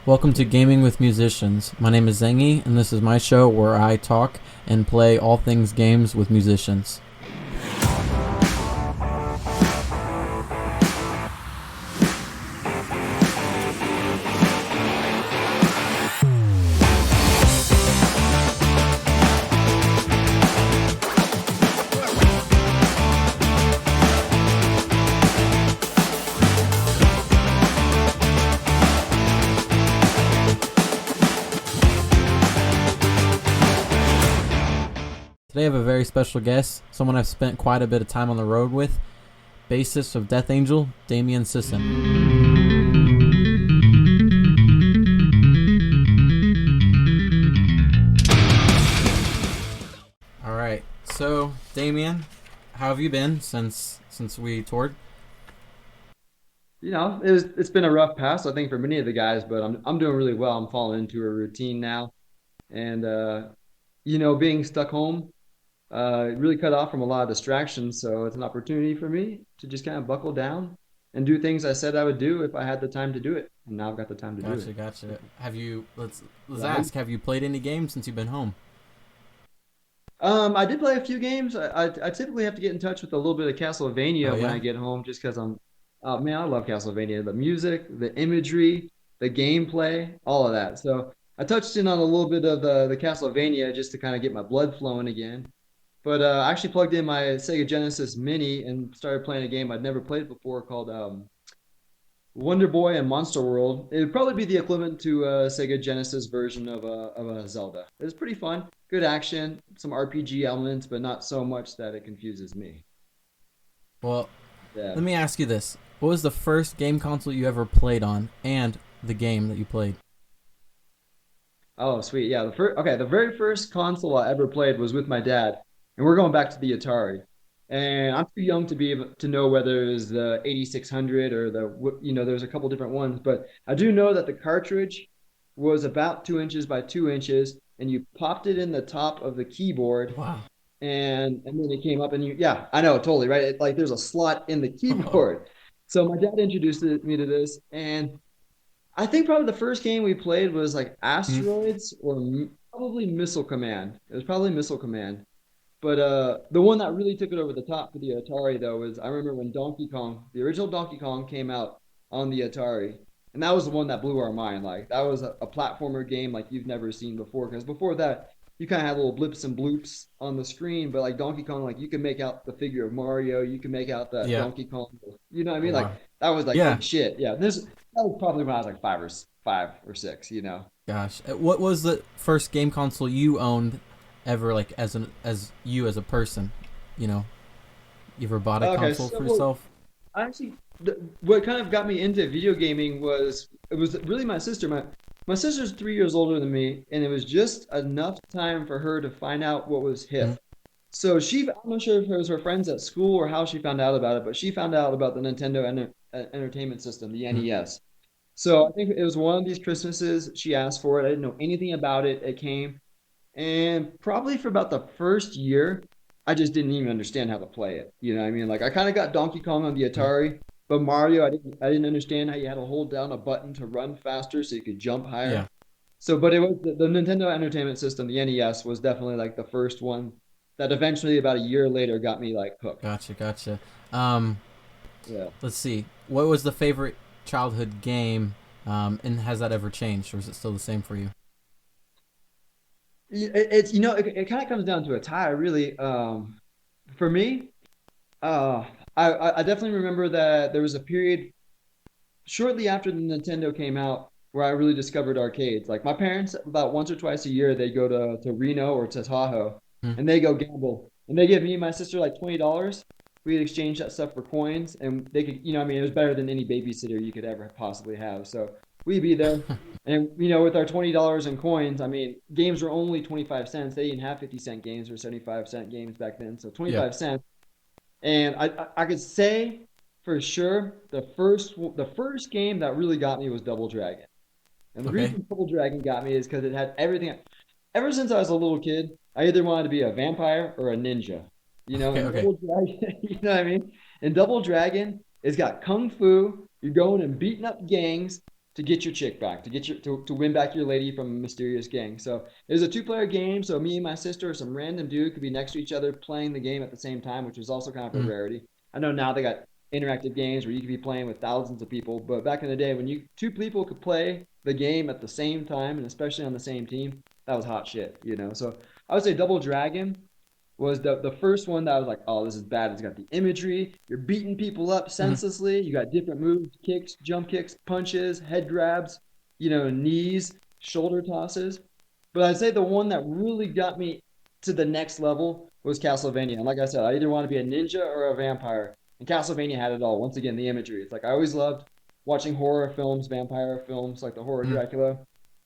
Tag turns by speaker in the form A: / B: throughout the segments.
A: Welcome to Gaming with Musicians. My name is Zengi, and this is my show where I talk and play all things games with musicians. Today I have a very special guest, someone I've spent quite a bit of time on the road with, bassist of Death Angel, Damien Sisson. Alright, so Damien, how have you been since we toured?
B: It's been a rough pass, I think, for many of the guys, but I'm doing really well. I'm falling into a routine now, and being stuck home, really cut off from a lot of distractions. So it's an opportunity for me to just kind of buckle down and do things I said I would do if I had the time to do it, and now I've got the time to do it.
A: Gotcha. Have you let's
B: Yeah.
A: ask, have you played any games since you've been home?
B: I did play a few games. I typically have to get in touch with a little bit of
A: Oh
B: Castlevania when
A: yeah?
B: I get home, just because man, I love Castlevania. The music, the imagery, the gameplay, all of that. So I touched in on a little bit of the Castlevania just to kind of get my blood flowing again. But I actually plugged in my Sega Genesis Mini and started playing a game I'd never played before called Wonder Boy and Monster World. It would probably be the equivalent to a Sega Genesis version of a Zelda. It was pretty fun, good action, some RPG elements, but not so much that it confuses me.
A: Well,
B: Yeah.
A: let me ask you this. What was the first game console you ever played on and the game that you played?
B: Oh, sweet. Yeah. The very first console I ever played was with my dad, and we're going back to the Atari. And I'm too young to be able to know whether it was the 8600 or there's a couple different ones, but I do know that the cartridge was about 2 inches by 2 inches, and you popped it in the top of the keyboard,
A: Wow.
B: and then it came up, and yeah, I know, totally, right? Like there's a slot in the keyboard. So my dad introduced me to this, and I think probably the first game we played was like
A: Hmm.
B: Asteroids or probably Missile Command. It was probably Missile Command. But the one that really took it over the top for the Atari though was I remember when Donkey Kong, the original Donkey Kong, came out on the Atari, and that was the one that blew our mind. Like that was a platformer game like you've never seen before. Because before that, you kind of had little blips and bloops on the screen, but like Donkey Kong, like you could make out the figure of Mario, you could make out that
A: Yeah.
B: Donkey Kong. You know what I
A: Oh
B: mean? Like
A: wow.
B: that was like
A: Yeah.
B: big shit. Yeah, this that was probably when I was like five or six.
A: Gosh. What was the first game console you owned ever, like as you as a person? You know, you ever bought a
B: Okay,
A: console for
B: so
A: yourself?
B: actually, what kind of got me into video gaming was it was really my sister. My sister's 3 years older than me, and it was just enough time for her to find out what was
A: Hmm.
B: hip. So I'm not sure if it was her friends at school or how she found out about it, but she found out about the Nintendo Entertainment System, the
A: Hmm.
B: NES. So I think it was one of these Christmases she asked for it. I didn't know anything about it. It came, and probably for about the first year, I just didn't even understand how to play it. You know what I mean? Like I kind of got Donkey Kong on the
A: Hmm.
B: Atari, but Mario, I didn't understand how you had to hold down a button to run faster so you could jump
A: Yeah.
B: higher. So, but it was the Nintendo Entertainment System, the NES, was definitely like the first one that eventually, about a year later, got me like hooked.
A: Gotcha. Um,
B: Yeah.
A: let's see. What was the favorite childhood game? And has that ever changed, or is it still the same for you?
B: It kind of comes down to a tie, really. For me, uh, I definitely remember that there was a period shortly after the Nintendo came out where I really discovered arcades. Like my parents, about once or twice a year, they go to Reno or to Tahoe,
A: Hmm.
B: and they go gamble, and they give me and my sister like $20. We'd exchange that stuff for coins, and they could, I mean, it was better than any babysitter you could ever possibly have. So we'd be there, and with our $20 in coins, I mean, games were only 25 cents. They didn't have 50-cent games or 75-cent games back then, so
A: Yeah.
B: 25 cents. And I could say for sure the first game that really got me was Double Dragon. And the
A: Okay.
B: reason Double Dragon got me is because it had everything. Ever since I was a little kid, I either wanted to be a vampire or a ninja.
A: Okay.
B: And
A: Okay.
B: Double Dragon, you know what I mean? And Double Dragon, it's got kung fu. You're going and beating up gangs. to get your chick back, to get your to win back your lady from a mysterious gang. So it was a two-player game. So me and my sister or some random dude could be next to each other playing the game at the same time, which was also kind of a
A: Mm.
B: rarity. I know now they got interactive games where you could be playing with thousands of people, but back in the day when you two people could play the game at the same time and especially on the same team, that was hot shit, you know. So I would say Double Dragon was the first one that I was like, oh, this is bad. It's got the imagery. You're beating people up
A: Mm-hmm.
B: senselessly. You got different moves, kicks, jump kicks, punches, head grabs, knees, shoulder tosses. But I'd say the one that really got me to the next level was Castlevania. And like I said, I either want to be a ninja or a vampire. And Castlevania had it all. Once again, the imagery. It's like I always loved watching horror films, vampire films, like the horror
A: Mm.
B: Dracula.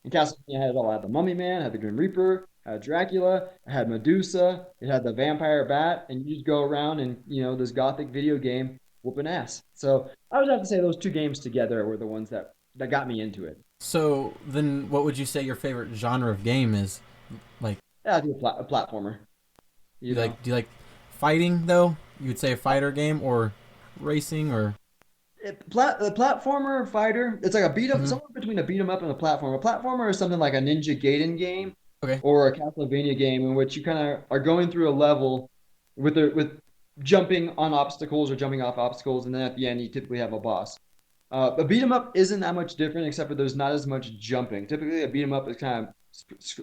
B: And Castlevania had it all. I had the Mummy Man, had the Grim Reaper, had Dracula, it had Medusa, it had the vampire bat, and you just go around and this gothic video game whooping ass. So I would have to say those two games together were the ones that got me into it.
A: So then, what would you say your favorite genre of game is? Like,
B: Yeah, I do a platformer. You know,
A: do you like fighting though? You would say a fighter game or racing or.
B: a platformer fighter. It's like a beat up,
A: Mhm.
B: somewhere between a beat 'em up and a platformer. A platformer is something like a Ninja Gaiden game
A: Okay.
B: or a Castlevania game in which you kind of are going through a level with jumping on obstacles or jumping off obstacles, and then at the end you typically have a boss. A beat 'em up isn't that much different, except for there's not as much jumping. Typically, a beat 'em up is kind of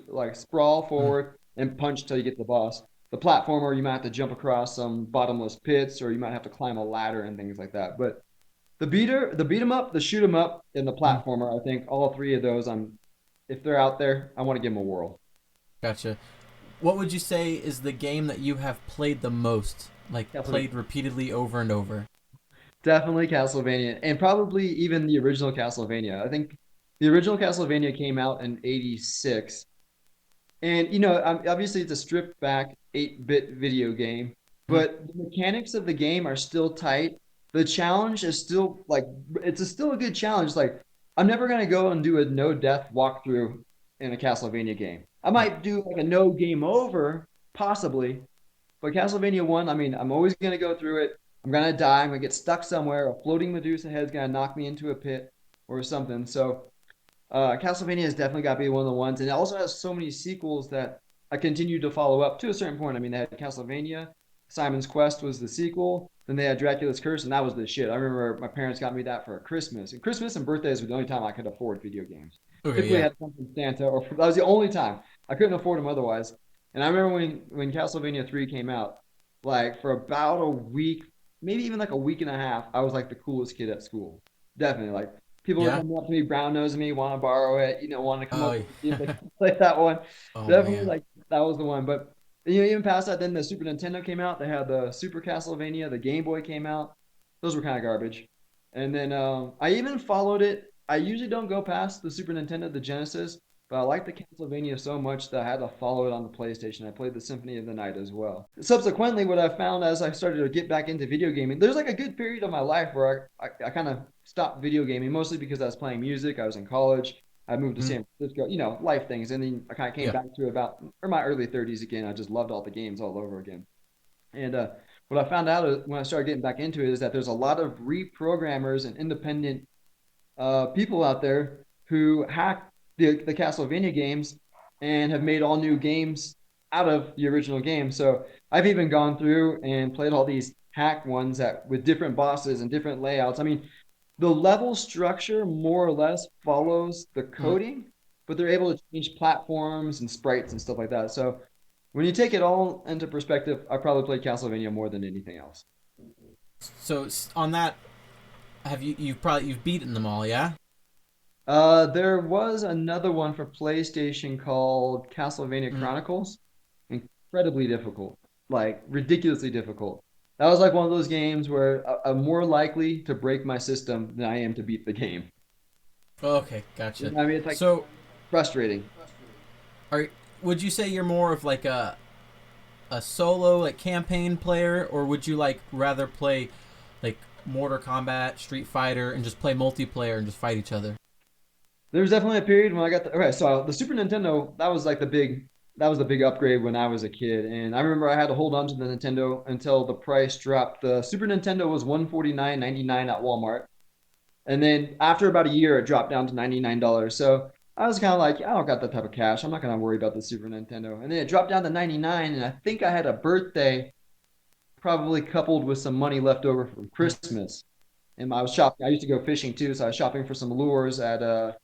B: like sprawl
A: Mm.
B: forward and punch till you get the boss. The platformer, you might have to jump across some bottomless pits, or you might have to climb a ladder and things like that. But the beat 'em up, the shoot 'em up, and the
A: Mm.
B: platformer, I think all three of those, if they're out there, I want to give them a whirl.
A: Gotcha. What would you say is the game that you have played the most? Like
B: Castlevania.
A: played repeatedly over and over?
B: Definitely Castlevania, and probably even the original Castlevania. I think the original Castlevania came out in '86, and obviously it's a stripped back 8-bit video game,
A: Mhm.
B: but the mechanics of the game are still tight. The challenge is still like still a good challenge. Like I'm never gonna go and do a no death walkthrough in a Castlevania game. I
A: Right.
B: might do like a no game over, possibly, but Castlevania 1, I mean, I'm always gonna go through it. I'm gonna die. I'm gonna get stuck somewhere. A floating Medusa head's gonna knock me into a pit or something. So Castlevania has definitely got to be one of the ones, and it also has so many sequels that I continue to follow up to a certain point. I mean, they had Castlevania, Simon's Quest was the sequel, then they had Dracula's Curse, and that was the shit. I remember my parents got me that for Christmas, and Christmas and birthdays were the only time I could afford video games.
A: Okay.
B: Typically, I
A: Yeah.
B: had something Santa, or that was the only time I couldn't afford them otherwise. And I remember when Castlevania 3 came out, like for about a week, maybe even like a week and a half, I was like the coolest kid at school. Definitely, like people were
A: Yeah.
B: coming up to me, brown nosing me, want to borrow it, want to come
A: Oh.
B: up and see if they can play that one.
A: Oh
B: Definitely,
A: man.
B: like that was the one. But even past that, then the Super Nintendo came out. They had the Super Castlevania. The Game Boy came out. Those were kind of garbage. And then I even followed it. I usually don't go past the Super Nintendo, the Genesis, but I like the Castlevania so much that I had to follow it on the PlayStation. I played the Symphony of the Night as well. Subsequently, what I found as I started to get back into video gaming, there's like a good period of my life where I kind of stopped video gaming, mostly because I was playing music. I was in college. I moved to
A: Mhm.
B: San Francisco, life things. And then I kind of came
A: Yeah.
B: back to about or my early 30s again. I just loved all the games all over again. And what I found out when I started getting back into it is that there's a lot of reprogrammers and independent people out there who hack the Castlevania games and have made all new games out of the original game. So I've even gone through and played all these hack ones that with different bosses and different layouts. I mean, the level structure more or less follows the
A: Mhm.
B: coding, but they're able to change platforms and sprites and stuff like that. So when you take it all into perspective, I probably played Castlevania more than anything else.
A: So on that, have you've beaten them all? Yeah.
B: There was another one for PlayStation called Castlevania
A: Mhm.
B: Chronicles. Incredibly difficult, like ridiculously difficult. That was like one of those games where I'm more likely to break my system than I am to beat the game.
A: Okay. Gotcha.
B: I mean, it's like
A: So
B: frustrating.
A: are would you say you're more of like a solo like campaign player, or would you like rather play like Mortal Kombat, Street Fighter, and just play multiplayer and just fight each other?
B: There was definitely a period when I got okay. So the Super Nintendo, that was the big upgrade when I was a kid, and I remember I had to hold on to the Nintendo until the price dropped. The Super Nintendo was 149.99 at Walmart. And then after about a year, it dropped down to $99. So I was kind of like, I don't got that type of cash. I'm not going to worry about the Super Nintendo. And then it dropped down to 99. And I think I had a birthday probably coupled with some money left over from
A: Mhm.
B: Christmas. And I was shopping. I used to go fishing too. So I was shopping for some lures at the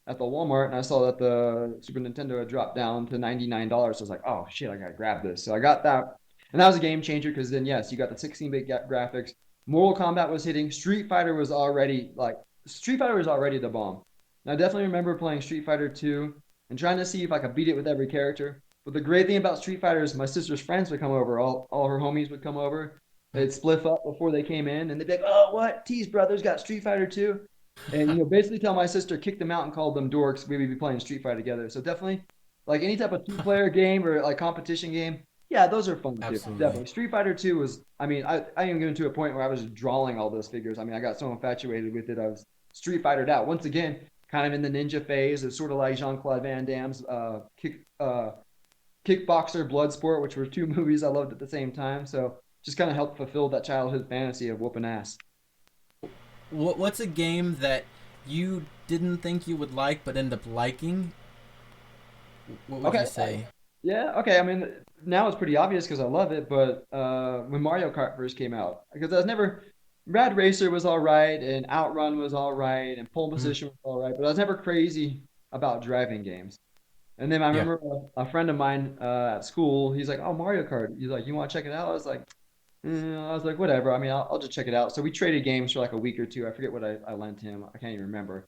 B: Walmart, and I saw that the Super Nintendo had dropped down to $99. So I was like, oh shit, I gotta grab this. So I got that, and that was a game changer because then yes, you got the 16-bit graphics. Mortal Kombat was hitting. Street Fighter was already the bomb. And I definitely remember playing Street Fighter 2 and trying to see if I could beat it with every character. But the great thing about Street Fighter is my sister's friends would come over. All her homies would come over. They'd split up before they came in, and they'd be like, "Oh, what? T's brothers got Street Fighter 2?" And basically tell my sister kicked them out and called them dorks. We would be playing Street Fighter together. So definitely, like any type of two-player game or like competition game, yeah, those are fun too.
A: Absolutely.
B: Definitely, Street Fighter 2 was. I mean, I even getting to a point where I was drawing all those figures. I mean, I got so infatuated with it, I was Street Fightered out. Once again, kind of in the ninja phase. It's sort of like Jean Claude Van Damme's Kickboxer, Bloodsport, which were two movies I loved at the same time. So just kind of helped fulfill that childhood fantasy of whooping ass.
A: What's a game that you didn't think you would like but end up liking? What would you
B: Okay,
A: say?
B: yeah, okay. I mean, now it's pretty obvious because I love it, but when Mario Kart first came out, because I was never, Rad Racer was all right, and Outrun was all right, and Pole
A: Mhm.
B: Position was all right, but I was never crazy about driving games. And then I
A: Yeah.
B: remember a friend of mine at school, he's like, "Oh, Mario Kart." He's like, "You want to check it out?" I was like, "Whatever. I mean, I'll just check it out." So we traded games for like a week or two. I forget what I lent him. I can't even remember.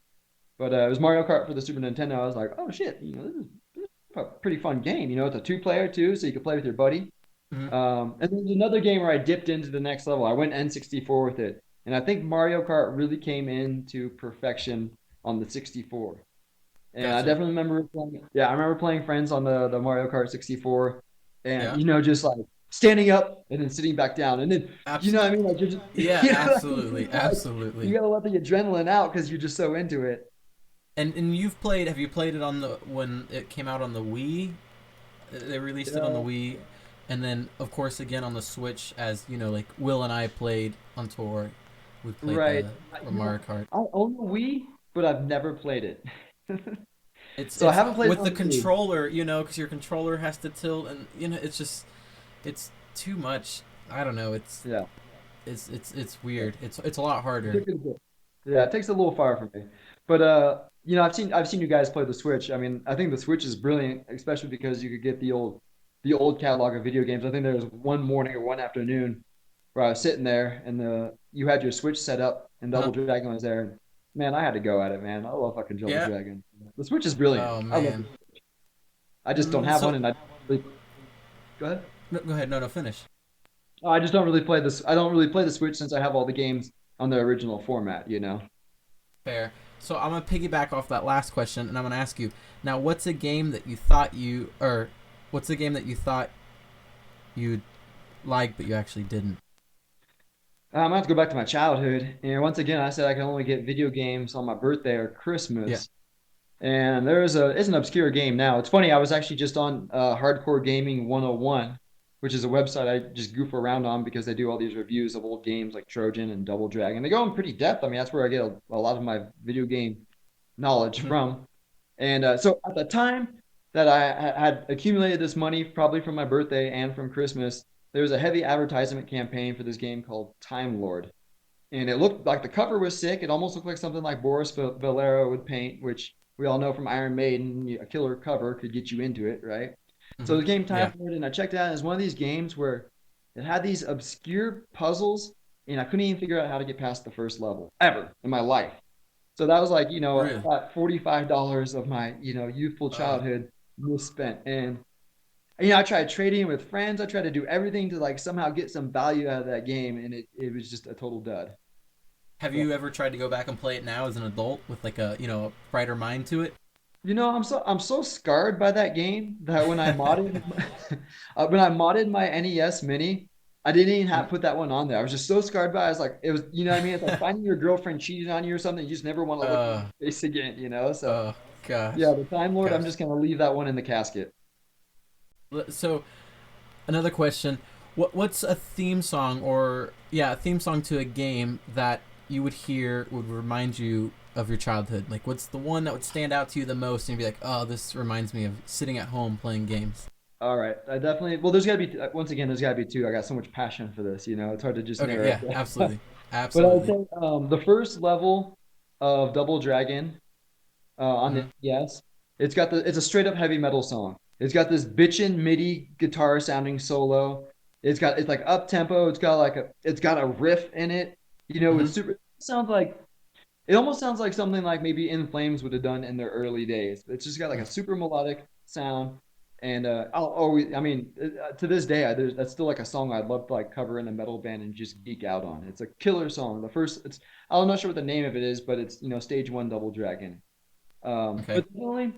B: But it was Mario Kart for the Super Nintendo. I was like, "Oh shit, this is a pretty fun game. It's a two-player too, so you can play with your buddy."
A: Mhm.
B: And then there's another game where I dipped into the next level. I went N64 with it, and I think Mario Kart really came into perfection on the 64. And I
A: Gotcha.
B: definitely remember playing, yeah, I remember playing friends on the Mario Kart 64, and
A: Yeah.
B: just like standing up and then sitting back down, and then you
A: Abs-
B: know what I mean, like you're just
A: yeah,
B: like,
A: absolutely.
B: you
A: Absolutely.
B: gotta let the adrenaline out because you're just so into it.
A: And you've played have you played it on the when it came out on the Wii? They released it on the
B: Yeah,
A: Wii, and then of course again on the Switch, as you know, like Will and I played on tour. We played
B: right.
A: the Mario Kart.
B: I own the Wii, but I've never played it,
A: It's
B: so I
A: it's
B: haven't played it
A: with
B: on
A: the
B: the Wii.
A: controller, because your controller has to tilt, and it's just it's too much. I don't know. It's
B: Yeah,
A: it's it's it's weird. It's a lot
B: it
A: harder.
B: took it a bit. Yeah, it takes a little fire from me. But I've seen you guys play the Switch. I mean, I think the Switch is brilliant, especially because you could get the old catalog of video games. I think there was one morning or one afternoon where I was sitting there and you had your Switch set up and
A: Uh-huh.
B: Double Dragon was there. And man, I had to go at it, man. I love fucking Double
A: Yeah.
B: Dragon. The Switch is brilliant.
A: Oh
B: I love
A: man.
B: it. I just don't have one,
A: So
B: and I really, go ahead.
A: no, go ahead. No, no, finish.
B: Oh, I just don't really play this. I don't really play the Switch since I have all the games on the original format.
A: Fair. So I'm gonna piggyback off that last question, and I'm gonna ask you now: what's a game that you thought what's a game that you thought you'd like but you actually didn't?
B: I'm gonna have to go back to my childhood. And once again, I said I can only get video games on my birthday or
A: Yeah.
B: Christmas. And it's an obscure game now. It's funny, I was actually just on Hardcore Gaming 101, which is a website I just goof around on because they do all these reviews of old games like Trojan and Double Dragon. They go in pretty depth. I mean, that's where I get a lot of my video game knowledge
A: Mhm.
B: from. And so at the time that I had accumulated this money, probably from my birthday and from Christmas, there was a heavy advertisement campaign for this game called Time Lord. And it looked like the cover was sick. It almost looked like something like Boris Valero would paint, which we all know from Iron Maiden, a killer cover could get you into it, right? So
A: Mhm.
B: the game Time
A: Yeah.
B: Lord, and I checked it out, and it's one of these games where it had these obscure puzzles, and I couldn't even figure out how to get past the first level ever in my life. So that was like,
A: Really.
B: about $45 of my, youthful
A: Uh.
B: childhood misspent. And, I tried trading with friends. I tried to do everything to like somehow get some value out of that game. And it was just a total dud.
A: Have
B: So,
A: you ever tried to go back and play it now as an adult with like a brighter mind to it?
B: I'm so scarred by that game that when I modded my NES Mini, I didn't even have
A: Mm.
B: to put that one on there. I was just so scarred by it. I was like, it was, you know what I mean? It's like finding your girlfriend cheating on you or something. You just never want to look in
A: uh.
B: her face again. So
A: Gosh.
B: yeah, the Time Lord, I'm
A: Gosh.
B: just gonna leave that one in the casket.
A: So another question: what's a theme song or a theme song to a game that you would hear would remind you of your childhood? Like, what's the one that would stand out to you the most, and you'd be like, "Oh, this reminds me of sitting at home playing games."
B: All right. I definitely, well, there's got to be, once again, there's got to be two. I got so much passion for this, it's hard to just
A: Okay,
B: narrow
A: yeah,
B: it down.
A: absolutely,
B: But I would
A: absolutely.
B: say the first level of Double Dragon on the
A: Hmm.
B: NES, it's a straight up heavy metal song. It's got this bitchin' MIDI guitar sounding solo. It's like up tempo. It's got a riff in it.
A: Hmm.
B: It's super. It almost sounds like something like maybe In Flames would have done in their early days. It's just got like a super melodic sound, and I'll always, I mean, to this day, that's still like a song I'd love to like cover in a metal band and just geek out on. It's a killer song. I'm not sure what the name of it is, but it's Stage One Double Dragon.
A: Okay.
B: But definitely,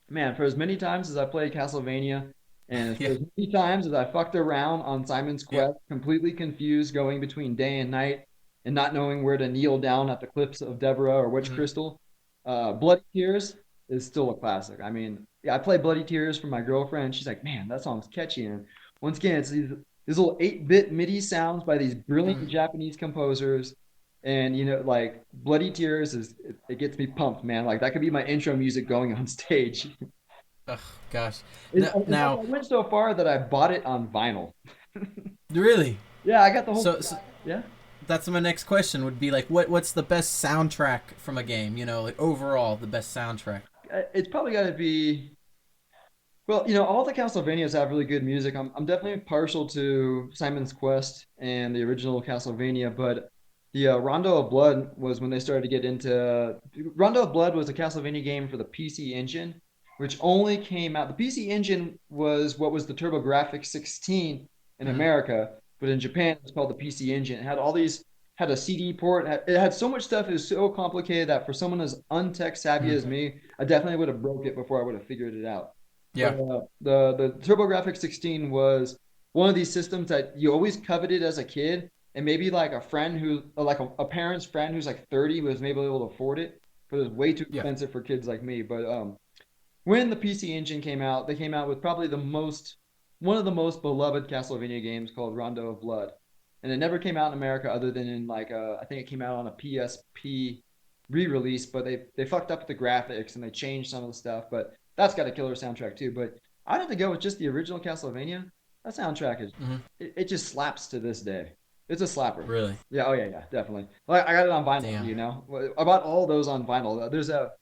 B: man, for as many times as I played Castlevania, and
A: Yeah.
B: for as many times as I fucked around on Simon's
A: Yep.
B: Quest, completely confused, going between day and night, and not knowing where to kneel down at the cliffs of Deborah or Witch
A: Hmm.
B: Crystal, Bloody Tears is still a classic. I mean, yeah, I played Bloody Tears for my girlfriend. She's like, man, that song's catchy. And once again, it's these little 8-bit MIDI sounds by these brilliant
A: Hmm.
B: Japanese composers. And like Bloody Tears it gets me pumped, man. Like that could be my intro music going on stage.
A: Oh gosh.
B: In fact,
A: Now,
B: I went so far that I bought it on vinyl.
A: really.
B: Yeah, I got the whole.
A: So
B: Yeah,
A: that's my next question. Would be like, what's the best soundtrack from a game? Like overall, the best soundtrack.
B: it's probably got to be. Well, all the Castlevanias have really good music. I'm definitely partial to Simon's Quest and the original Castlevania, but the Rondo of Blood was when they started to get into. Rondo of Blood was a Castlevania game for the PC Engine, which only came out. The PC Engine was what was the TurboGrafx 16 in
A: Hmm.
B: America, but in Japan it was called the PC Engine. It had all these. Had a CD port. It had so much stuff. It was so complicated that for someone as untech savvy
A: Hmm.
B: as me, I definitely would have broke it before I would have figured it out. But
A: Yeah.
B: the TurboGrafx 16 was one of these systems that you always coveted as a kid, and maybe like a friend who, like a parent's friend who's like 30 was maybe able to afford it, but it was way too
A: Yeah.
B: expensive for kids like me. But when the PC Engine came out, they came out with probably one of the most beloved Castlevania games called Rondo of Blood, and it never came out in America other than in like I think it came out on a PSP re-release, but they fucked up the graphics and they changed some of the stuff. But that's got a killer soundtrack too. But I'd have to go with just the original Castlevania. That soundtrack
A: Hmm.
B: it just slaps to this day. It's a slapper.
A: Really.
B: Yeah, oh yeah, yeah, definitely. Like I got it on vinyl,
A: Damn.
B: I bought all those on vinyl. There's a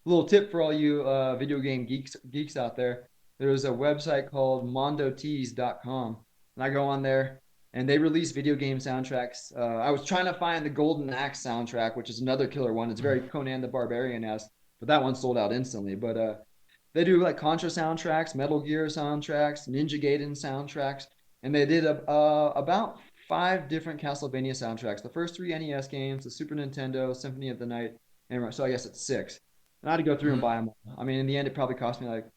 B: little tip for all you video game geeks out there. There's a website called mondotees.com, and I go on there and they release video game soundtracks. I was trying to find the Golden Axe soundtrack, which is another killer one. It's very Conan the Barbarian-esque, but that one sold out instantly. But they do like Contra soundtracks, Metal Gear soundtracks, Ninja Gaiden soundtracks, and they did about 5 different Castlevania soundtracks. The first three NES games, the Super Nintendo, Symphony of the Night, and so I guess it's six. And I had to go through and
A: Hmm.
B: buy them all. I mean, in the end, it probably cost me like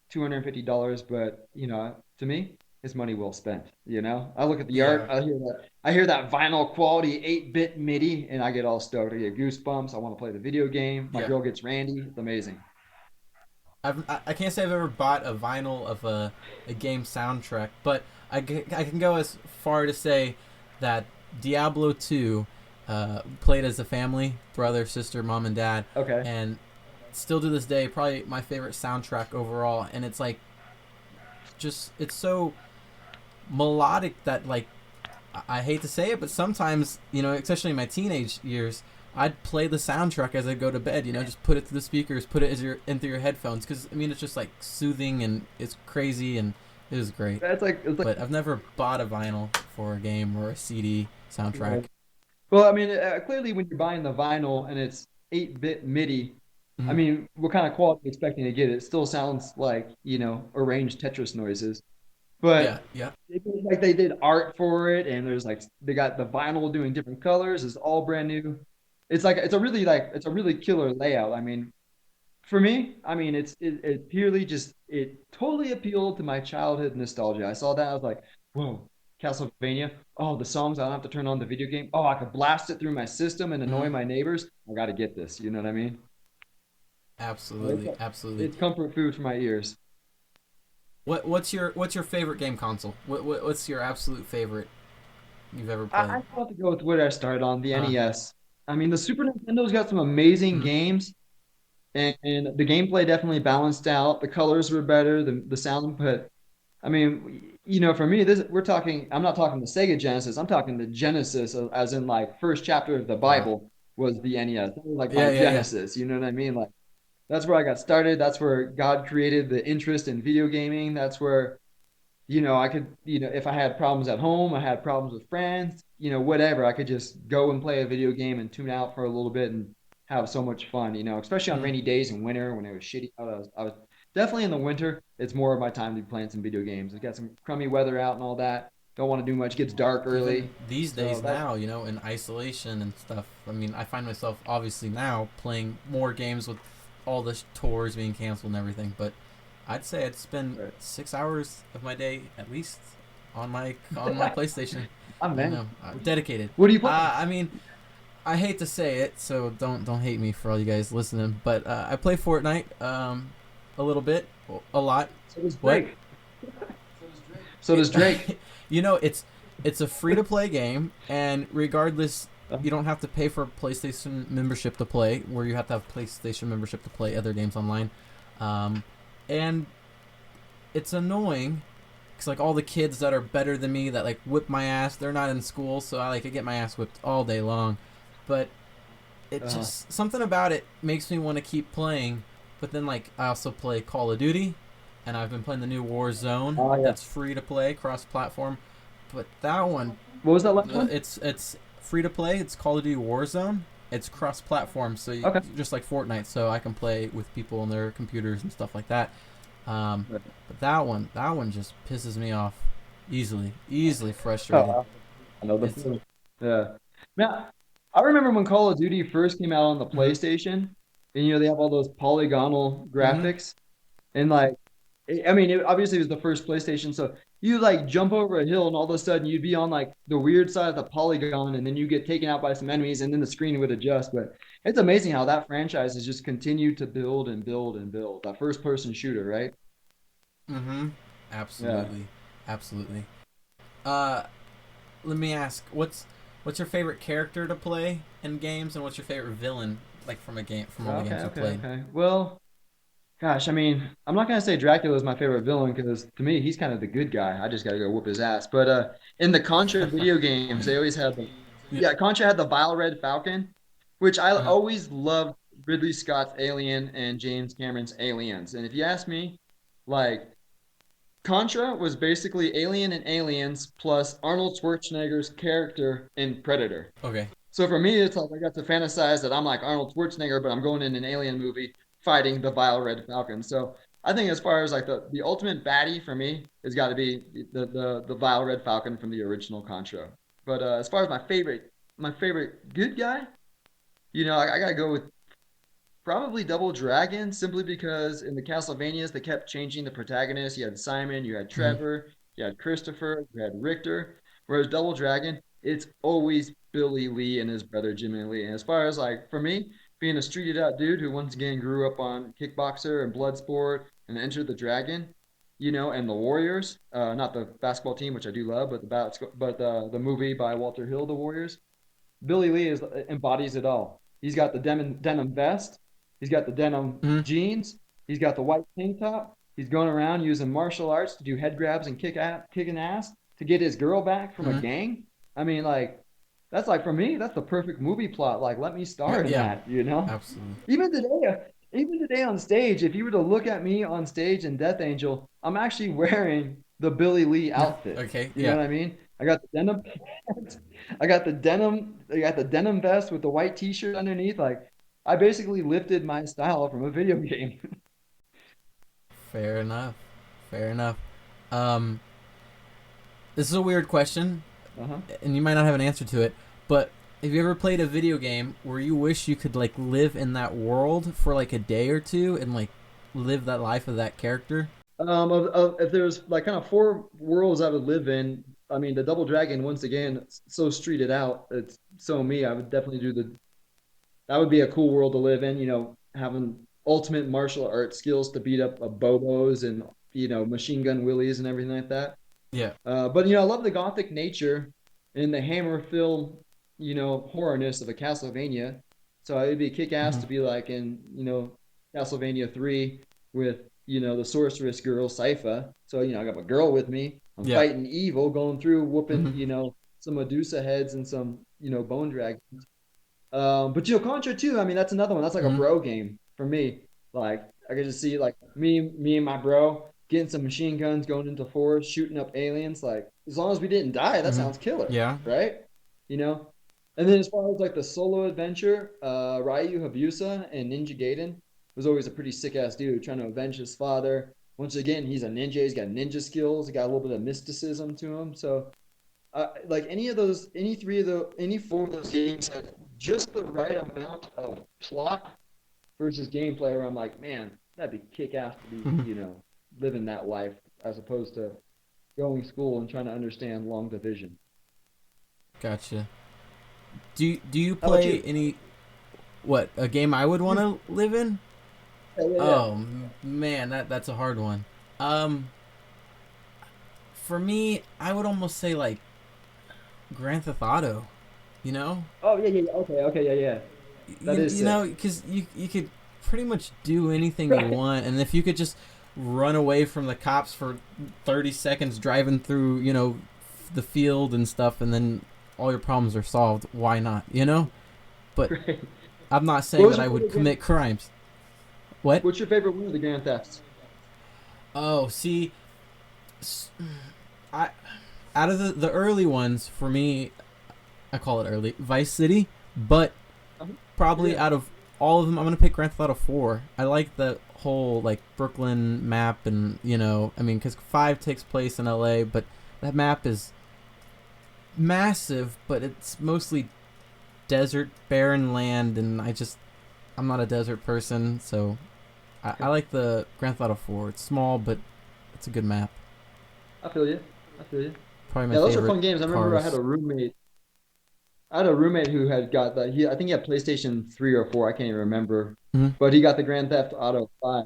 B: $250, but to me, it's money well spent. I look at the art,
A: Yeah.
B: I hear that vinyl quality 8-bit MIDI, and I get all stoked. I get goosebumps. I want to play the video game. My
A: Yeah.
B: girl gets randy. It's amazing.
A: I can't say I've ever bought a vinyl of a game soundtrack, but I can go as far to say that Diablo 2 played as a family, brother, sister, mom, and dad,
B: Okay.
A: and still to this day, probably my favorite soundtrack overall. And it's like, just, it's so melodic that, like, I hate to say it, but sometimes, especially in my teenage years, I'd play the soundtrack as I go to bed. Just put it to the speakers, put it as into your headphones, because I mean it's just like soothing and it's crazy and it was great.
B: That's like it's like
A: But I've never bought a vinyl for a game or a CD soundtrack.
B: right. Well, I mean, clearly when you're buying the vinyl and it's 8-bit MIDI, I
A: Hmm.
B: mean, what kind of quality are you expecting to get? It still sounds like arranged Tetris noises. But
A: Yeah, yeah,
B: like they did art for it, and there's like they got the vinyl doing different colors. It's all brand new. It's a really killer layout. I mean, for me, I mean, it purely just it totally appealed to my childhood nostalgia. I saw that, I was like, whoa, Castlevania. Oh, the songs I don't have to turn on the video game. Oh, I could blast it through my system and annoy
A: hmm,
B: my neighbors. I got to get this. You know what I mean? It's,
A: absolutely, absolutely.
B: it's comfort food for my ears.
A: What's your favorite game console? What's your absolute favorite you've ever
B: I
A: played?
B: still have to go with what I started on the
A: Uh,
B: NES. I mean, the Super Nintendo's got some amazing
A: Mhm.
B: games, and the gameplay definitely balanced out. The colors were better, the sound, but I mean, for me, this we're talking. I'm not talking the Sega Genesis. I'm talking the Genesis, as in like first chapter of the
A: Wow.
B: Bible was the NES. That was like my
A: Yeah, yeah, yeah.
B: Genesis. You know what I mean? Like that's where I got started. That's where God created the interest in video gaming. That's where I could, if I had problems at home, I had problems with friends, whatever, I could just go and play a video game and tune out for a little bit and have so much fun, especially on
A: Mm.
B: rainy days in winter when it was shitty out. I was definitely in the winter. It's more of my time to be playing some video games. It's got some crummy weather out and all that. Don't want to do much. It gets dark
A: Even
B: early.
A: these
B: So
A: days
B: that's
A: now, in isolation and stuff. I mean, I find myself obviously now playing more games with all the tours being canceled and everything. But I'd say I'd spend
B: right.
A: 6 hours of my day at least on my PlayStation.
B: I'm man.
A: Dedicated.
B: What do you play?
A: I mean, I hate to say it, so don't hate me for all you guys listening. But I play Fortnite a little bit, a lot.
B: So does
A: What?
B: Drake. So does Drake.
A: It's a free to play game, and regardless,
B: Uh,
A: you don't have to pay for a PlayStation membership to play. Where you have to have PlayStation membership to play other games online, and it's annoying because like all the kids that are better than me that like whip my ass, they're not in school, so I get my ass whipped all day long. But it
B: uh,
A: just something about it makes me want to keep playing. But then like I also play Call of Duty, and I've been playing the new Warzone
B: oh yeah.
A: that's free to play cross platform. But that one,
B: What was that last one?
A: it's free to play. It's Call of Duty Warzone. It's cross platform, so
B: Okay.
A: just like Fortnite, so I can play with people on their computers and stuff like that. But that one just pisses me off easily frustrated.
B: Oh, I know the
A: It's
B: feeling. Yeah. Man, I remember when Call of Duty first came out on the
A: mm-hmm,
B: PlayStation, and they have all those polygonal
A: mm-hmm,
B: graphics, and like, I mean, obviously it was the first PlayStation, so you like jump over a hill, and all of a sudden you'd be on like the weird side of the polygon, and then you get taken out by some enemies, and then the screen would adjust. But it's amazing how that franchise has just continued to build and build and build. That first person shooter, right?
A: mm-hmm.
B: Yeah.
A: Absolutely, absolutely. Uh, Let me ask, what's your favorite character to play in games, and what's your favorite villain like from all the
B: Okay,
A: games you
B: okay,
A: played?
B: okay. Well, gosh, I mean, I'm not gonna say Dracula is my favorite villain because to me he's kind of the good guy. I just gotta go whoop his ass. But in the Contra video games, they always had the
A: Yeah.
B: yeah, Contra had the Vile Red Falcon, which I
A: Uh-huh.
B: always loved Ridley Scott's Alien and James Cameron's Aliens. And if you ask me, like Contra was basically Alien and Aliens plus Arnold Schwarzenegger's character in Predator.
A: Okay.
B: So for me, it's like I got to fantasize that I'm like Arnold Schwarzenegger, but I'm going in an alien movie fighting the Vile Red Falcon. So I think as far as like the ultimate baddie for me has got to be the Vile Red Falcon from the original Contra. But as far as my favorite good guy, I gotta go with probably Double Dragon simply because in the Castlevanias they kept changing the protagonists. You had Simon, you had
A: Mm-hmm.
B: Trevor, you had Christopher, you had Richter. Whereas Double Dragon, it's always Billy Lee and his brother Jimmy Lee. And as far as like for me, being a streeted out dude who once again grew up on kickboxer and blood sport and entered the Dragon, and the Warriors, not the basketball team, which I do love, but the movie by Walter Hill, The Warriors. Billy Lee embodies it all. He's got the denim vest. He's got the denim
A: Mm-hmm.
B: jeans. He's got the white tank top. He's going around using martial arts to do head grabs and kicking ass to get his girl back from a
A: Mm-hmm.
B: gang. I mean, like, that's like for me, that's the perfect movie plot. Like, let me star in
A: Yeah.
B: that.
A: Absolutely.
B: Even today, even today on stage, if you were to look at me on stage in Death Angel, I'm actually wearing the Billy Lee outfit.
A: Okay.
B: You know
A: Yeah.
B: what I mean? I got the denim pants. I got the denim vest with the white t-shirt underneath. Like I basically lifted my style from a video game.
A: Fair enough. Fair enough. Um, this is a weird question,
B: Uh-huh.
A: and you might not have an answer to it, but have you ever played a video game where you wish you could like live in that world for like a day or two and like live that life of that character?
B: If there's like kind of four worlds I would live in, I mean, the Double Dragon once again, it's so streeted out. It's so me. I would definitely do the. That would be a cool world to live in. Having ultimate martial arts skills to beat up bobos and machine gun willies and everything like that.
A: Yeah.
B: But I love the gothic nature in the Hammer film horrorness of a Castlevania. So it'd be kick ass
A: Hmm.
B: to be like in, Castlevania 3 with, the sorceress girl, Sypha. So, I got my girl with me. I'm
A: Yeah.
B: fighting evil, going through, whooping,
A: Hmm.
B: some Medusa heads and some, bone dragons. But Contra too. I mean, that's another one. That's like a
A: Hmm.
B: bro game for me. Like I could just see like me and my bro getting some machine guns, going into forest, shooting up aliens. Like as long as we didn't die, that
A: Hmm.
B: sounds killer,
A: Yeah.
B: right? You know. And then as far as like the solo adventure, Ryu Habusa and Ninja Gaiden was always a pretty sick ass dude trying to avenge his father. Once again, he's a ninja. He's got ninja skills. He got a little bit of mysticism to him. So like any four of those games had just the right amount of plot versus gameplay where I'm like, man, that'd be kick ass to be,
A: Hmm.
B: living that life as opposed to going to school and trying to understand long division.
A: Gotcha. Do you
B: How about
A: play
B: you?
A: any what a game I would want
B: You
A: to live in?
B: yeah, yeah, yeah.
A: Oh man, that's a hard one. Um, for me, I would almost say like Grand Theft Auto. You know,
B: Oh yeah, yeah, yeah. Okay, okay, yeah, yeah. That is
A: you know,
B: sick.
A: because you could pretty much do anything you
B: Right.
A: want, and if you could just run away from the cops for 30 seconds driving through, the field and stuff, and then all your problems are solved. Why not? But
B: Right.
A: I'm not
B: What
A: saying
B: was
A: that
B: your
A: I would
B: favorite Grand
A: commit crimes. What?
B: What's your favorite one of the Grand Thefts?
A: Oh, see, I out of the early ones for me, I call it early Vice City, but
B: Uh-huh.
A: probably
B: Yeah.
A: out of all of them, I'm gonna pick Grand Theft Auto 4. I like the whole like Brooklyn map, and I mean, because 5 takes place in LA, but that map is massive, but it's mostly desert, barren land, and I'm not a desert person, so I like the Grand Theft Auto 4. It's small, but it's a good map.
B: I feel you. I feel you.
A: Probably my
B: Yeah, those are
A: favorite
B: fun games. I remember I had
A: cars.
B: a roommate. I had a roommate who had got the I think he had PlayStation 3 or 4, I can't even remember.
A: Hmm.
B: But he got the Grand Theft Auto 5.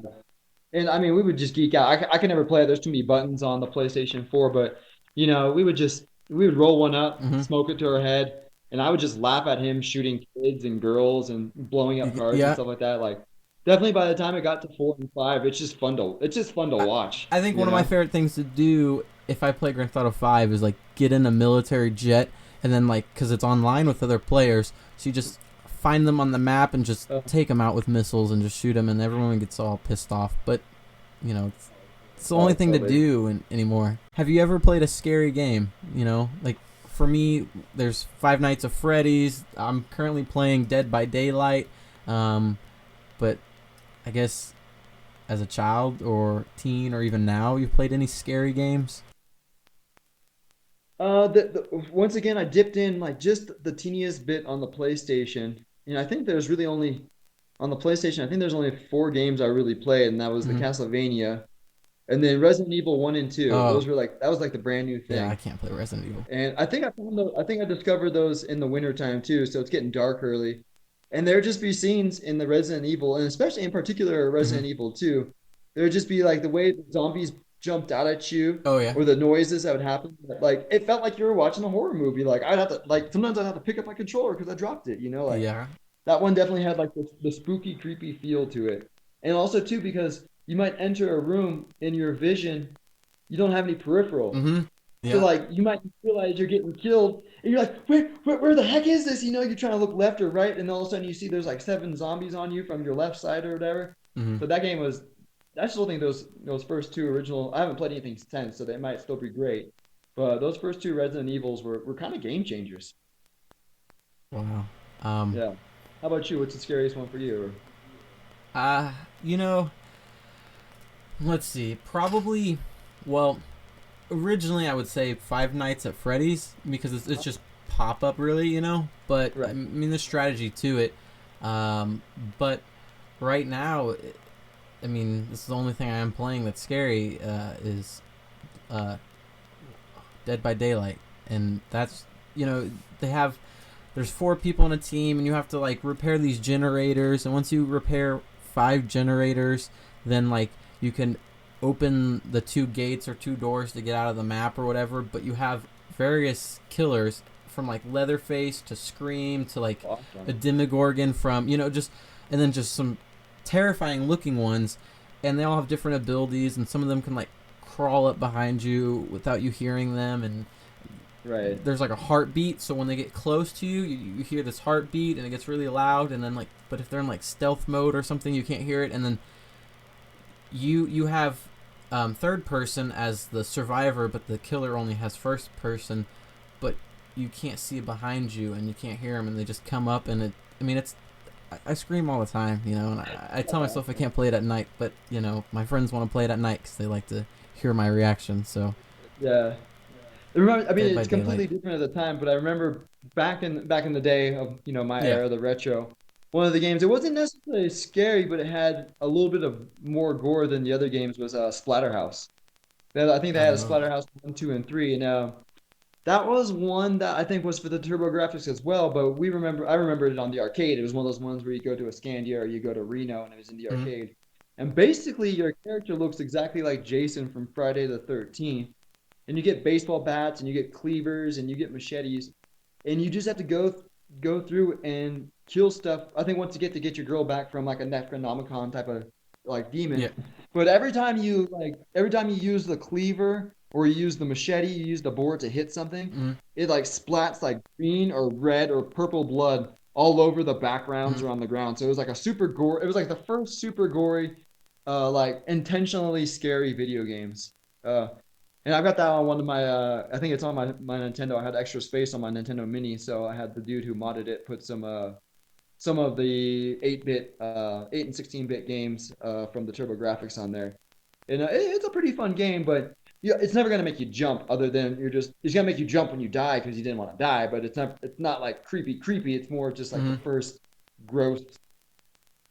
B: And I mean, we would just geek out. I could never play it. There's too many buttons on the PlayStation 4, but we would roll one up,
A: Hmm.
B: smoke it to our head, and I would just laugh at him shooting kids and girls and blowing up cars and
A: Yeah,
B: stuff like that. Like definitely by the time it got to 4 and 5, it's just fun to
A: I,
B: watch,
A: I think
B: you
A: one of my
B: know?
A: favorite things to do if I play Grand Theft Auto 5 is like get in a military jet and then like because it's online with other players, so you just find them on the map and just
B: Uh,
A: take them out with missiles and just shoot them, and everyone gets all pissed off. But it's the only
B: oh,
A: thing to
B: totally.
A: do anymore. Have you ever played a scary game? Like for me, there's Five Nights at Freddy's. I'm currently playing Dead by Daylight, but I guess as a child or teen or even now, you've played any scary games?
B: Once again, I dipped in like just the teeniest bit on the PlayStation. I think there's really only on the PlayStation. I think there's only four games I really played, and that was the
A: Mm-hmm.
B: Castlevania, and then Resident Evil 1 and 2.
A: Oh,
B: Those were like that was like the brand new
A: yeah, I
B: thing.
A: can't play Resident Evil.
B: And I think I discovered those in the wintertime too, so it's getting dark early. And there'd just be scenes in the Resident Evil, and especially in particular
A: Mm-hmm.
B: Resident Evil 2, there'd just be like the way the zombies jumped out at you
A: Oh yeah,
B: or the noises that would happen. Like it felt like you were watching a horror movie. Like I'd have to like sometimes I'd have to pick up my controller because I dropped it, like
A: yeah.
B: that one definitely had like the spooky, creepy feel to it. And also too, because you might enter a room in your vision, you don't have any peripheral.
A: Mm-hmm.
B: So
A: Yeah.
B: like you might realize you're getting killed, and you're like, where the heck is this? You're trying to look left or right, and all of a sudden you see there's like seven zombies on you from your left side or whatever.
A: Mm-hmm.
B: So that game was. I still think those first two original. I haven't played anything since, so they might still be great. But those first two Resident Evils were kind of game changers.
A: Wow. Um.
B: Yeah. How about you? What's the scariest one for you?
A: Uh. You know. Let's see. Probably. Well, originally I would say Five Nights at Freddy's because it's just pop up really. But I
B: Right.
A: mean, there's strategy to it. Um. But right now, I mean, this is the only thing I am playing that's scary. Is uh Dead by Daylight, and that's they have there's 4 people in a team, and you have to like repair these generators, and once you repair 5 generators, then like you can open the 2 gates or 2 doors to get out of the map or whatever. But you have various killers from like Leatherface to Scream to like a
B: Awesome.
A: Demogorgon from just and then just some terrifying looking ones, and they all have different abilities, and some of them can like crawl up behind you without you hearing them, and
B: Right.
A: there's like a heartbeat, so when they get close to you, you hear this heartbeat and it gets really loud, and then like but if they're in like stealth mode or something, you can't hear it, and then you have third person as the survivor, but the killer only has first person, but you can't see behind you and you can't hear them, and they just come up, and it's I scream all the time, and I tell myself I can't play it at night, but my friends want to play it at night because they like to hear my reaction. So
B: Yeah. Remember, I mean,
A: Dead by
B: it's
A: Daylight.
B: completely different at the time, but I remember back in the day of my
A: Yeah.
B: era, the retro. One of the games, it wasn't necessarily scary, but it had a little bit of more gore than the other games. Was Splatterhouse. I think they had a
A: Oh.
B: Splatterhouse 1, 2, and 3, and that was one that I think was for the TurboGrafx as well. But I remembered it on the arcade. It was one of those ones where you go to a Scandia or you go to Reno, and it was in the
A: Mm-hmm.
B: arcade. And basically, your character looks exactly like Jason from Friday the 13th, and you get baseball bats and you get cleavers and you get machetes, and you just have to go through and kill stuff. I think once you get your girl back from like a Necronomicon type of like demon,
A: Yeah.
B: but every time you use the cleaver or you use the machete, you use the board to hit something,
A: Mm-hmm.
B: it like splats like green or red or purple blood all over the backgrounds
A: Mm-hmm.
B: or on the ground. So it was like a super gore. It was like the first super gory, like intentionally scary video games. Uh, and I've got that on one of my, I think it's on my Nintendo. I had extra space on my Nintendo Mini, so I had the dude who modded it put some of the 8 and 16-bit games from the TurboGrafx on there. And it's a pretty fun game, but yeah, it's never gonna make you jump. Other than it's gonna make you jump when you die because you didn't want to die. But it's not like creepy. It's more just like the
A: Mm-hmm.
B: first gross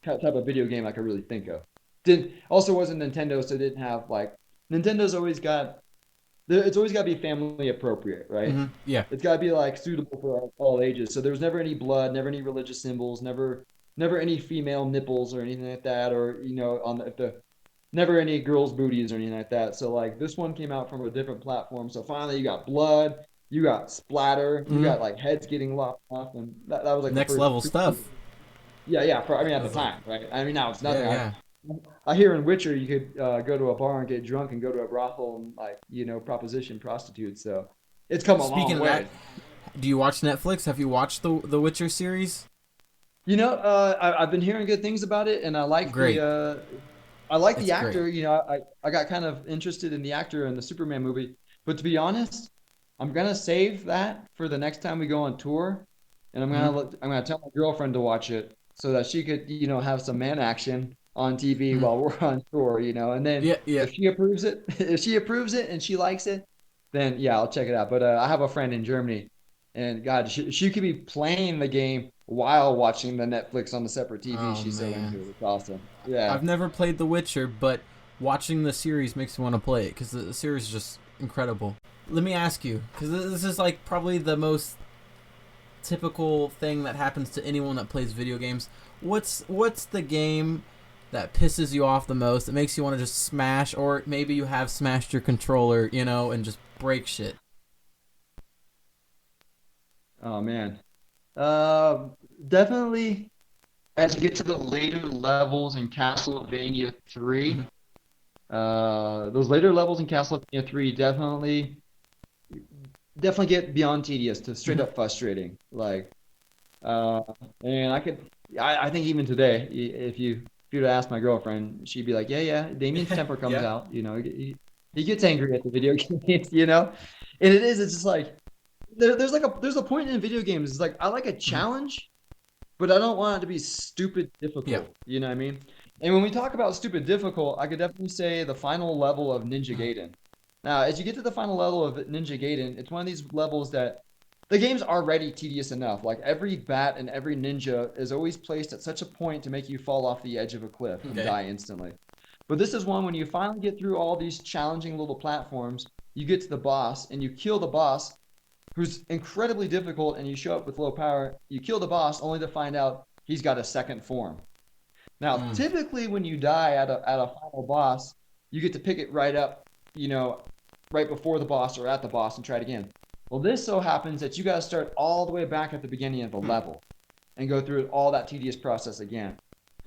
B: type of video game I could really think of. Didn't also wasn't Nintendo, so it didn't have like Nintendo's always got it's always got to be family appropriate, right?
A: Mm-hmm. Yeah.
B: It's got to be like suitable for all ages. So there was never any blood, never any religious symbols, never any female nipples or anything like that, or on the never any girls' booties or anything like that. So like this one came out from a different platform. So finally you got blood, you got splatter, you
A: Mm-hmm.
B: got like heads getting lopped off, and that was like the
A: Next
B: first.
A: level stuff.
B: Yeah, yeah. I mean,
A: I
B: at the
A: was like,
B: time, right? I mean, now it's
A: yeah,
B: nothing.
A: yeah.
B: I hear in Witcher you could go to a bar and get drunk and go to a brothel and like proposition prostitutes. So it's come a
A: Speaking
B: long
A: of that,
B: way.
A: do you watch Netflix? Have you watched the Witcher series?
B: I've been hearing good things about it, and
A: Great.
B: I like the
A: It's great.
B: actor. I got kind of interested in the actor in the Superman movie, but to be honest, I'm gonna save that for the next time we go on tour, and
A: Mm-hmm.
B: I'm gonna tell my girlfriend to watch it so that she could have some man action on TV
A: Mm-hmm.
B: while we're on tour, and then
A: Yeah, yeah.
B: if she approves it, if she approves it and she likes it, then yeah, I'll check it out. But I have a friend in Germany, and God, she could be playing the game while watching the Netflix on the separate TV.
A: Oh
B: She's so
A: man,
B: into it. It's awesome. Yeah.
A: I've never played The Witcher, but watching the series makes me want to play it because the series is just incredible. Let me ask you, because this is like probably the most typical thing that happens to anyone that plays video games. What's the game that pisses you off the most? That makes you want to just smash, or maybe you have smashed your controller, and just break shit.
B: Oh man. Uh, Definitely as you get to the later levels in Castlevania 3,
A: Mm-hmm.
B: those later levels in Castlevania 3 definitely get beyond tedious to straight
A: Mm-hmm.
B: up frustrating. Like, uh, and I think even today, if you were to ask my girlfriend, she'd be like, yeah, yeah, Damien's temper comes
A: Yeah.
B: out. He gets angry at the video games. And it's just like there's a point in video games. It's like I like a
A: Mm-hmm.
B: challenge, but I don't want it to be stupid
A: Yeah.
B: difficult. You know what I mean? And when we talk about stupid difficult, I could definitely say the final level of Ninja
A: Mm-hmm.
B: Gaiden. Now, as you get to the final level of Ninja Gaiden, it's one of these levels that the game's already tedious enough. Like every bat and every ninja is always placed at such a point to make you fall off the edge of a cliff and
A: Okay.
B: die instantly. But this is one when you finally get through all these challenging little platforms, you get to the boss and you kill the boss, who's incredibly difficult, and you show up with low power. You kill the boss only to find out he's got a second form. Now,
A: Mm.
B: typically when you die at a final boss, you get to pick it right up, you know, right before the boss or at the boss and try it again. Well, this so happens that you got to start all the way back at the beginning of the
A: Hmm.
B: level and go through all that tedious process again.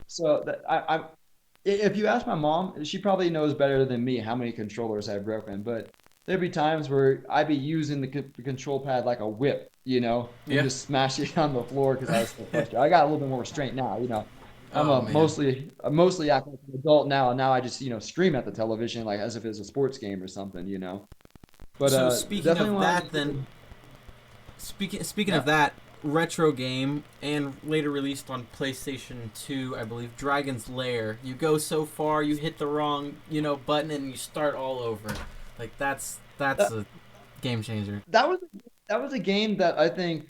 B: So if you ask my mom, she probably knows better than me how many controllers I've broken. But there'd be times where I'd be using the control pad like a whip, and
A: Yeah.
B: just smash it on the floor because I was so frustrated. I got a little bit more restraint now. I'm
A: Oh
B: a
A: man.
B: mostly act like an adult now, and now I just scream at the television like as if it's a sports game or something. But
A: So speaking
B: definitely
A: of
B: want
A: that,
B: to.
A: then speaking
B: Yeah.
A: of that retro game and later released on PlayStation 2, I believe, Dragon's Lair. You go so far, you hit the wrong button, and you start all over. Like that's
B: That,
A: a game changer.
B: that was that was a game that I think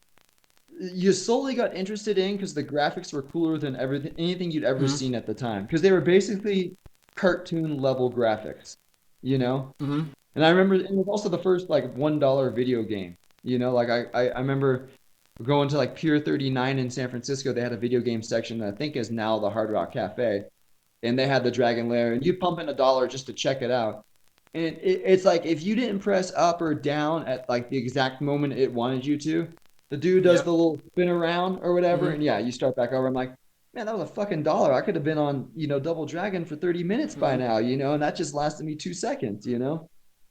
B: you slowly got interested in because the graphics were cooler than anything you'd ever
A: Hmm.
B: seen at the time because they were basically cartoon level graphics, you know.
A: Hmm.
B: And I remember it was also the first like $1 video game. Like I remember going to like Pier 39 in San Francisco. They had a video game section that I think is now the Hard Rock Cafe, and they had the Dragon Lair, and you pump in $1 just to check it out. And it's like if you didn't press up or down at like the exact moment it wanted you to, the dude does
A: Yep.
B: the little spin around or whatever,
A: Hmm.
B: and yeah, you start back over. I'm like, man, that was a fucking dollar. I could have been on, Double Dragon for 30 minutes by
A: Hmm.
B: now, and that just lasted me 2 seconds.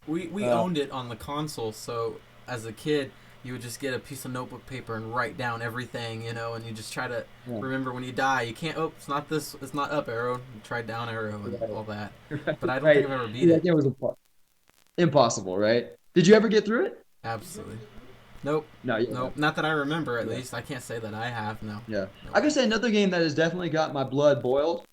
A: We
B: Uh,
A: owned it on the console, so as a kid, you would just get a piece of notebook paper and write down everything, and you just try to
B: yeah,
A: remember when you die. You can't. Oh, it's not this. It's not up arrow. You try down arrow and
B: right,
A: all that.
B: right,
A: But I don't think
B: right.
A: I've ever beat
B: Yeah,
A: it.
B: it was impossible, right? Did you ever get through it?
A: Absolutely. Nope.
B: No, yeah,
A: Nope. Not that I remember. At
B: yeah,
A: least I can't say that I have. No.
B: yeah.
A: Nope.
B: I could say another game that has definitely got my blood boiled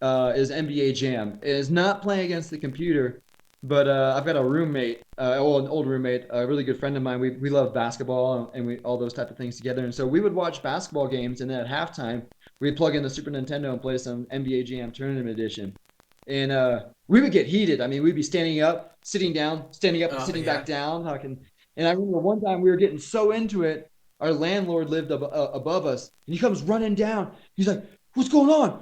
B: is NBA Jam. It is not playing against the computer, but I've got a roommate, an old roommate, a really good friend of mine. We love basketball and we all those type of things together. And so we would watch basketball games, and then at halftime, we'd plug in the Super Nintendo and play some NBA Jam Tournament Edition. And we would get heated. I mean, we'd be standing up, sitting down, standing up, and
A: Oh
B: sitting
A: yeah.
B: back down. And I remember one time we were getting so into it, our landlord lived above us, and he comes running down. He's like, "What's going on?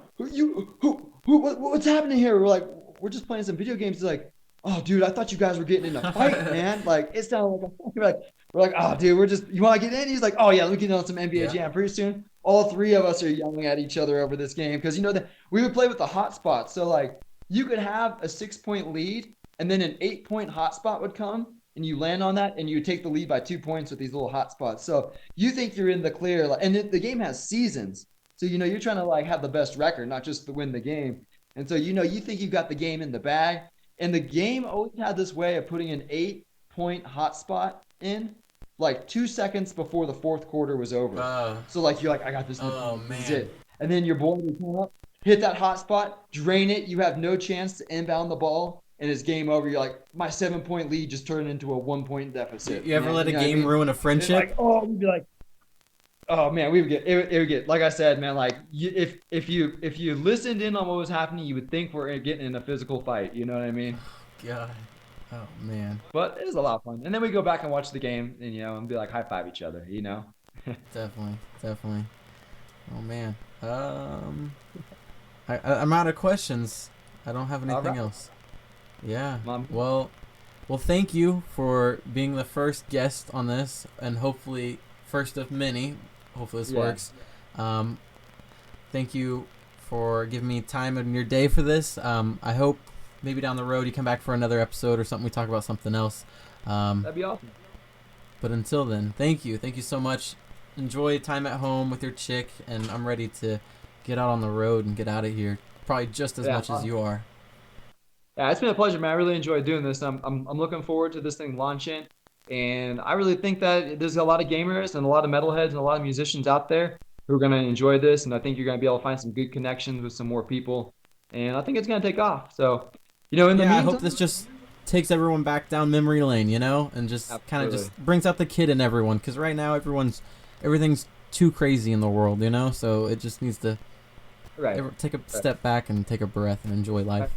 B: What's happening here?" We're like, "We're just playing some video games." He's like, "Oh, dude, I thought you guys were getting in a fight, man. Like, it sounded like a we're like, oh, dude, you want to get in?" He's like, "Oh yeah, let me get on some NBA
A: Yeah.
B: Jam." Pretty soon, all three of us are yelling at each other over this game because that we would play with the hotspots. So like, you could have a 6 point lead, and then an 8 point hotspot would come, and you land on that, and you take the lead by 2 points with these little hotspots. So you think you're in the clear, and the game has seasons. So you're trying to like have the best record, not just to win the game. And so you think you got the game in the bag. And the game always had this way of putting an 8 point hotspot in like 2 seconds before the fourth quarter was over.
A: Uh.
B: So like you're like, I got this.
A: Oh
B: This is
A: man.
B: it. And then your boy would come up, hit that hotspot, drain it. You have no chance to inbound the ball, and it's game over. You're like, my 7 point lead just turned into a 1 point
A: You,
B: deficit,
A: you ever
B: man.
A: let
B: You
A: a
B: know what I
A: game
B: mean?
A: ruin a
B: And it's like,
A: friendship?
B: oh, we'd be like, oh man, we would get it would get like I said, man. Like if you listened in on what was happening, you would think we're getting in a physical fight. You know what I mean?
A: God. Oh man.
B: But it was a lot of fun. And then we go back and watch the game, and and be like high five each other.
A: Definitely. Definitely. Oh man. I'm out of questions. I don't have
B: All
A: anything
B: right,
A: else. Yeah.
B: mom.
A: Well, thank you for being the first guest on this, and hopefully first of many. Hopefully this
B: Yeah,
A: works. Um, Thank you for giving me time in your day for this. I hope maybe down the road you come back for another episode or something. We talk about something else. Um,
B: that'd be awesome.
A: but until then, thank you. Thank you so much. Enjoy time at home with your chick, and I'm ready to get out on the road and get out of here. Probably just as
B: Yeah,
A: much as you are.
B: yeah. It's been a pleasure, man. I really enjoyed doing this. I'm looking forward to this thing launching, and I really think that there's a lot of gamers and a lot of metalheads and a lot of musicians out there who are gonna enjoy this, and I think you're gonna be able to find some good connections with some more people, and I think it's gonna take off. So, in the
A: Yeah, I hope this
B: meantime,
A: just takes everyone back down memory lane, and just kind of
B: absolutely
A: just brings out the kid in everyone. Because right now, everything's too crazy in the world. So it just needs to
B: right.
A: take a
B: Right.
A: step back and take a breath and enjoy life.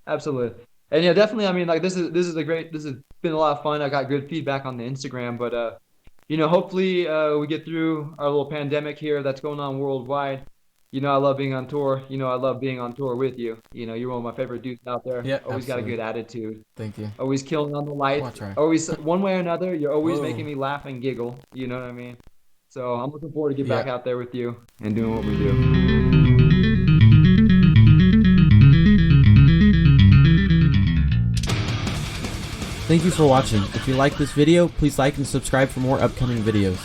B: Absolutely. And yeah, definitely. I mean, like this has been a lot of fun. I got good feedback on the Instagram, but hopefully we get through our little pandemic here that's going on worldwide. You know, I love being on tour. You know, I love being on tour with you. You know, you're one of my favorite dudes out there.
A: Yeah,
B: Always got a good
A: absolutely.
B: attitude.
A: Thank you.
B: Always killing on the lights.
A: I'll try.
B: Always, one way or another, you're always making
A: Whoa.
B: me laugh and giggle. You know what I mean? So I'm looking forward to get back
A: Yeah.
B: out there with you and doing what we do.
A: Thank you for watching. If you like this video, please like and subscribe for more upcoming videos.